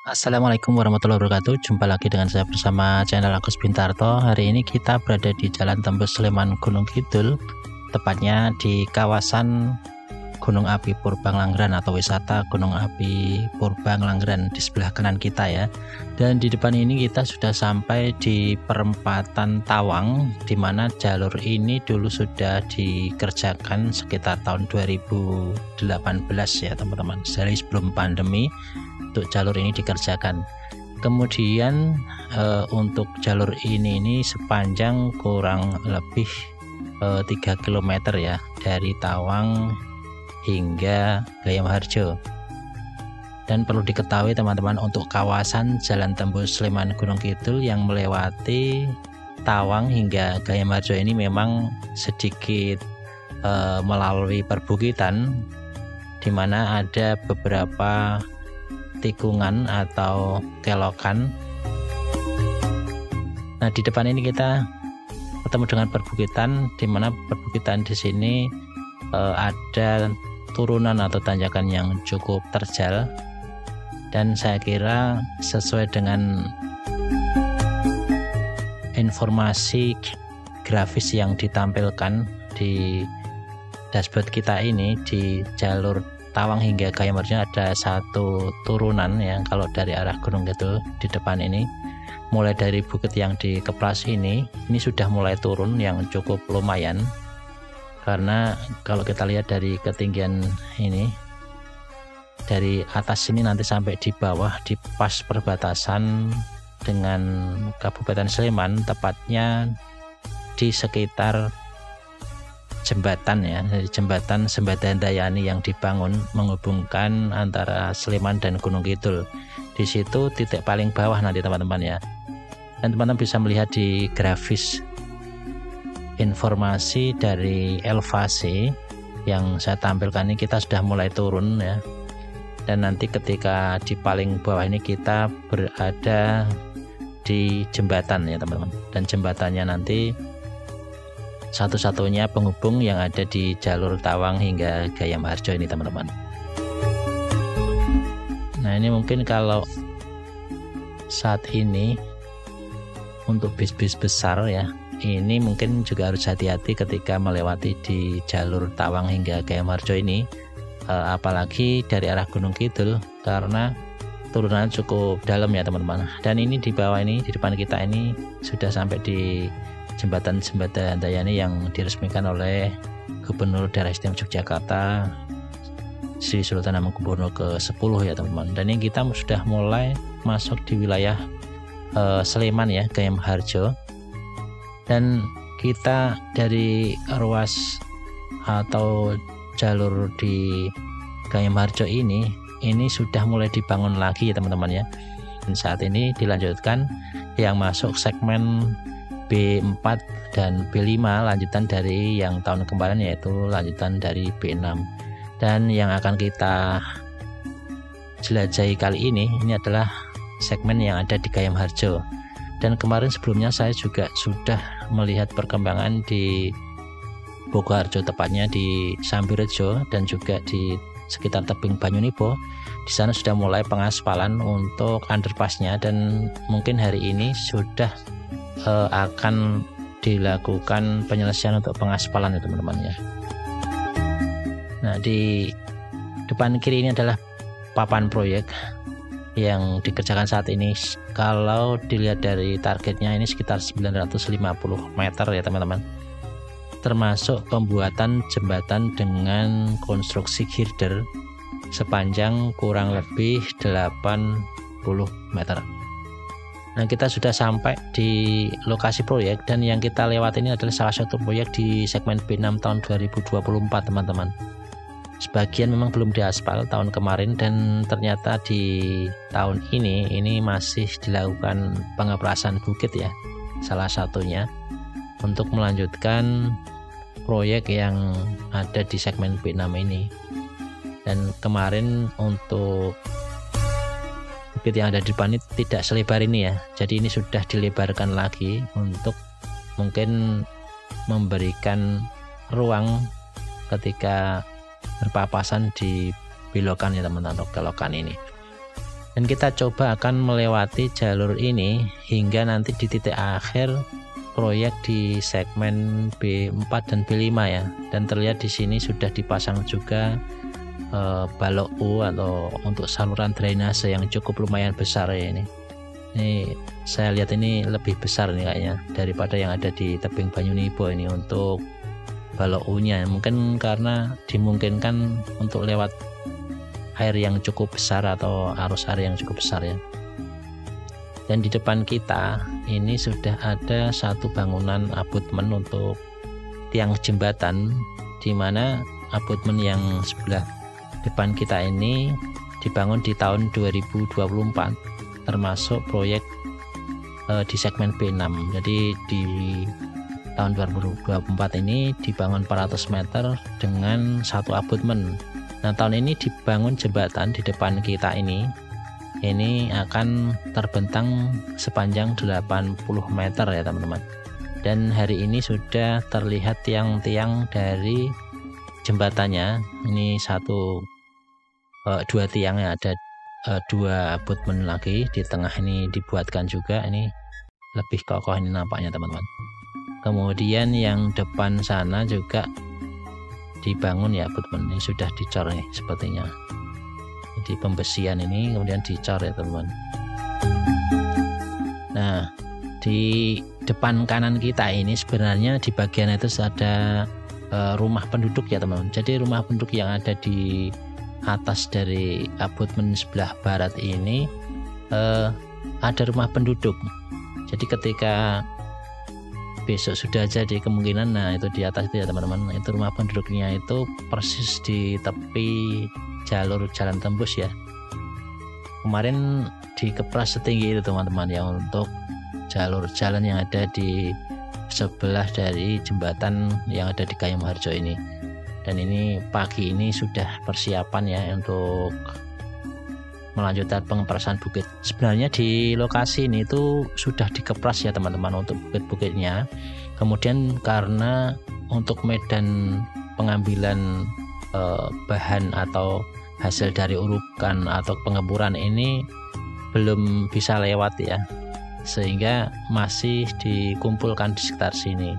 Assalamualaikum warahmatullahi wabarakatuh. Jumpa lagi dengan saya bersama channel Agus Bintarto. Hari ini kita berada di Jalan Tembus Sleman Gunung Kidul, tepatnya di kawasan Gunung Api Purbang Langgeran atau wisata Gunung Api Purbang Langgeran di sebelah kanan kita ya. Dan di depan ini kita sudah sampai di perempatan Tawang, di mana jalur ini dulu sudah dikerjakan sekitar tahun 2018 ya teman-teman, dari sebelum pandemi. Untuk jalur ini dikerjakan. Kemudian untuk jalur ini sepanjang kurang lebih 3 km ya, dari Tawang hingga Gayam Harjo. Dan perlu diketahui teman-teman, untuk kawasan Jalan Tembus Sleman Gunung Kidul yang melewati Tawang hingga Gayam Harjo ini memang sedikit melalui perbukitan, di mana ada beberapa tikungan atau kelokan. Nah, di depan ini kita ketemu dengan perbukitan, di mana perbukitan di sini ada turunan atau tanjakan yang cukup terjal, dan saya kira sesuai dengan informasi grafis yang ditampilkan di dashboard kita ini, di jalur Tawang hingga Gayam Harjo ada satu turunan ya, kalau dari arah Gunung Kidul di depan ini, mulai dari bukit yang di Kepras ini sudah mulai turun yang cukup lumayan. Karena kalau kita lihat dari ketinggian ini, dari atas ini nanti sampai di bawah di pas perbatasan dengan Kabupaten Sleman, tepatnya di sekitar jembatan ya, dari jembatan Sembadaan Dayani yang dibangun menghubungkan antara Sleman dan Gunung Kidul. Di situ titik paling bawah nanti teman-teman ya. Dan teman-teman bisa melihat di grafis informasi dari elevasi yang saya tampilkan ini, kita sudah mulai turun ya. Dan nanti ketika di paling bawah ini kita berada di jembatan ya teman-teman. Dan jembatannya nanti satu-satunya penghubung yang ada di jalur Tawang hingga Gayam Harjo ini teman-teman. Nah, ini mungkin kalau saat ini untuk bis-bis besar ya, ini mungkin juga harus hati-hati ketika melewati di jalur Tawang hingga Gayam Harjo ini, apalagi dari arah Gunung Kidul, karena turunan cukup dalam ya teman-teman. Dan ini di bawah ini, di depan kita ini sudah sampai di jembatan Sembadaan Dayani yang diresmikan oleh Gubernur Daerah Istimewa Yogyakarta Sri Sultan Hamengkubuwono ke-10 ya teman-teman. Dan ini kita sudah mulai masuk di wilayah Sleman ya, Gayam Harjo. Dan kita dari ruas atau jalur di Gayam Harjo ini sudah mulai dibangun lagi ya teman-teman ya. Dan saat ini dilanjutkan yang masuk segmen B4 dan B5, lanjutan dari yang tahun kemarin, yaitu lanjutan dari B6. Dan yang akan kita jelajahi kali ini adalah segmen yang ada di Gayam Harjo. Dan kemarin sebelumnya saya juga sudah melihat perkembangan di Bogoharjo, tepatnya di Sambirejo dan juga di sekitar tebing Banyunibo. Di sana sudah mulai pengaspalan untuk underpassnya, dan mungkin hari ini sudah akan dilakukan penyelesaian untuk pengaspalan ya teman-teman ya. Nah, di depan kiri ini adalah papan proyek yang dikerjakan saat ini. Kalau dilihat dari targetnya ini sekitar 950 meter ya teman-teman, termasuk pembuatan jembatan dengan konstruksi girder sepanjang kurang lebih 80 meter. Nah, kita sudah sampai di lokasi proyek, dan yang kita lewat ini adalah salah satu proyek di segmen B6 tahun 2024 teman-teman. Sebagian memang belum diaspal tahun kemarin, dan ternyata di tahun ini masih dilakukan pengeprasan bukit ya, salah satunya untuk melanjutkan proyek yang ada di segmen B6 ini. Dan kemarin untuk bukit yang ada di depan ini tidak selebar ini ya, jadi ini sudah dilebarkan lagi untuk mungkin memberikan ruang ketika berpapasan di belokan ya teman-teman, kelokan ini. Dan kita coba akan melewati jalur ini hingga nanti di titik akhir proyek di segmen B4 dan B5 ya. Dan terlihat di sini sudah dipasang juga balok U atau untuk saluran drainase yang cukup lumayan besar ya ini. Ini saya lihat ini lebih besar nih kayaknya daripada yang ada di tebing Banyunibo ini untuk balok U-nya. Mungkin karena dimungkinkan untuk lewat air yang cukup besar atau arus air yang cukup besar ya. Dan di depan kita ini sudah ada satu bangunan abutmen untuk tiang jembatan, di mana abutmen yang sebelah depan kita ini dibangun di tahun 2024, termasuk proyek di segmen B6. Jadi di tahun 2024 ini dibangun 400 meter dengan satu abutmen. Nah, tahun ini dibangun jembatan di depan kita ini akan terbentang sepanjang 80 meter ya teman-teman. Dan hari ini sudah terlihat tiang-tiang dari jembatannya. Ini dua tiangnya, ada dua abutmen lagi di tengah ini dibuatkan juga. Ini lebih kokoh ini nampaknya teman-teman. Kemudian yang depan sana juga dibangun ya abutmen, ini sudah dicor nih sepertinya. Jadi pembesian ini kemudian dicor ya teman-teman. Nah, di depan kanan kita ini sebenarnya di bagian itu ada rumah penduduk ya teman-teman. Jadi rumah penduduk yang ada di atas dari abutmen sebelah barat ini ada rumah penduduk. Jadi ketika besok sudah jadi kemungkinan, nah itu di atas itu ya teman-teman, itu rumah penduduknya itu persis di tepi jalur jalan tembus ya. Kemarin dikepras setinggi itu teman-teman ya untuk jalur jalan yang ada di sebelah dari jembatan yang ada di Gayam Harjo ini. Dan ini pagi ini sudah persiapan ya untuk melanjutkan pengeprasan bukit. Sebenarnya di lokasi ini itu sudah dikepras ya teman-teman untuk bukit-bukitnya. Kemudian karena untuk medan pengambilan bahan atau hasil dari urukan atau pengemburan ini belum bisa lewat ya, sehingga masih dikumpulkan di sekitar sini.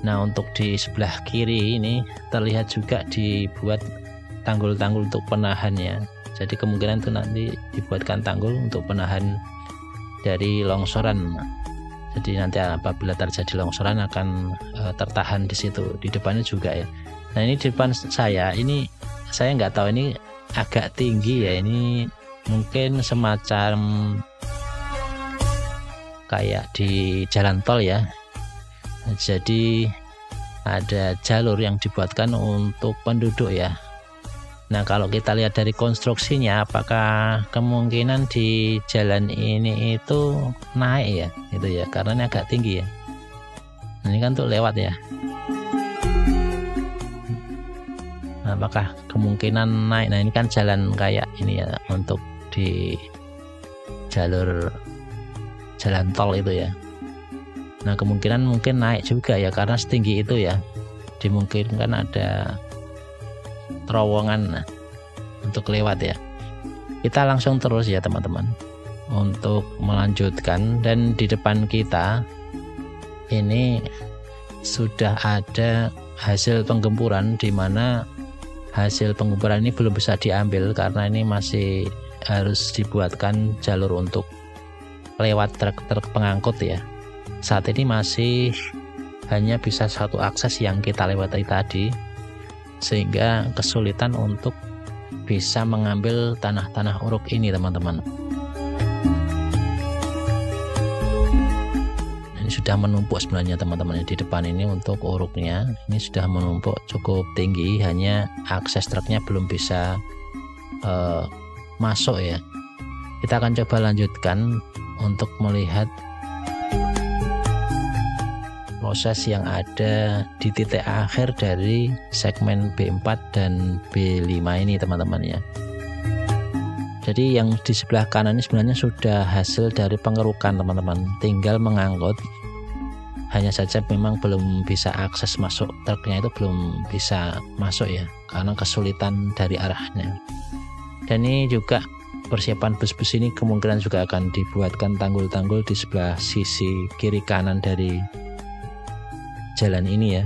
Nah, untuk di sebelah kiri ini terlihat juga dibuat tanggul-tanggul untuk penahannya. Jadi kemungkinan itu nanti dibuatkan tanggul untuk penahan dari longsoran. Jadi nanti apabila terjadi longsoran akan tertahan di situ. Di depannya juga ya. Nah, ini di depan saya ini saya nggak tahu ini agak tinggi ya. Ini mungkin semacam kayak di jalan tol ya. Jadi ada jalur yang dibuatkan untuk penduduk ya. Nah, kalau kita lihat dari konstruksinya, apakah kemungkinan di jalan ini itu naik ya, gitu ya, karena ini agak tinggi ya. Nah, ini kan tuh lewat ya. Nah, apakah kemungkinan naik? Nah, ini kan jalan kayak ini ya untuk di jalur jalan tol itu ya. Nah, kemungkinan mungkin naik juga ya karena setinggi itu ya. Dimungkinkan ada terowongan untuk lewat ya. Kita langsung terus ya teman-teman untuk melanjutkan. Dan di depan kita ini sudah ada hasil penggemburan, di mana hasil penggemburan ini belum bisa diambil karena ini masih harus dibuatkan jalur untuk lewat truk-truk pengangkut ya. Saat ini masih hanya bisa satu akses yang kita lewati tadi, sehingga kesulitan untuk bisa mengambil tanah-tanah uruk ini teman-teman. Ini sudah menumpuk sebenarnya teman-teman di depan ini untuk uruknya. Ini sudah menumpuk cukup tinggi, hanya akses truknya belum bisa masuk ya. Kita akan coba lanjutkan untuk melihat proses yang ada di titik akhir dari segmen B4 dan B5 ini teman-teman ya. Jadi yang di sebelah kanan ini sebenarnya sudah hasil dari pengerukan teman-teman, tinggal mengangkut. Hanya saja memang belum bisa akses masuk, truknya itu belum bisa masuk ya karena kesulitan dari arahnya. Dan ini juga persiapan bus-bus ini kemungkinan juga akan dibuatkan tanggul-tanggul di sebelah sisi kiri kanan dari jalan ini ya.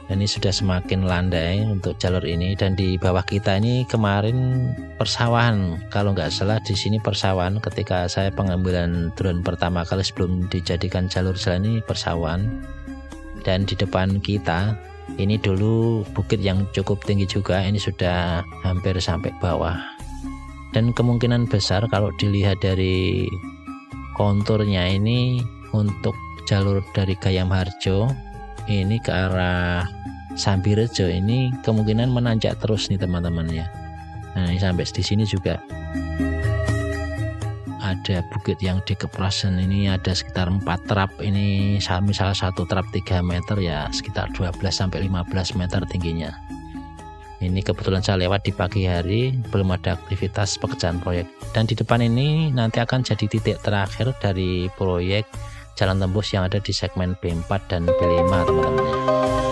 Dan ini sudah semakin landai untuk jalur ini, dan di bawah kita ini kemarin persawahan, kalau nggak salah di sini persawahan ketika saya pengambilan drone pertama kali sebelum dijadikan jalur jalan ini persawahan. Dan di depan kita ini dulu bukit yang cukup tinggi juga, ini sudah hampir sampai bawah. Dan kemungkinan besar kalau dilihat dari konturnya ini untuk jalur dari Gayam Harjo ini ke arah Sambirejo ini kemungkinan menanjak terus nih teman-teman ya. Nah ini sampai di sini juga ada bukit yang dikeprasan, ini ada sekitar 4 trap, ini misalnya satu trap 3 meter ya sekitar 12-15 meter tingginya. Ini kebetulan saya lewat di pagi hari, belum ada aktivitas pekerjaan proyek. Dan di depan ini nanti akan jadi titik terakhir dari proyek jalan tembus yang ada di segmen B4 dan B5 teman-teman.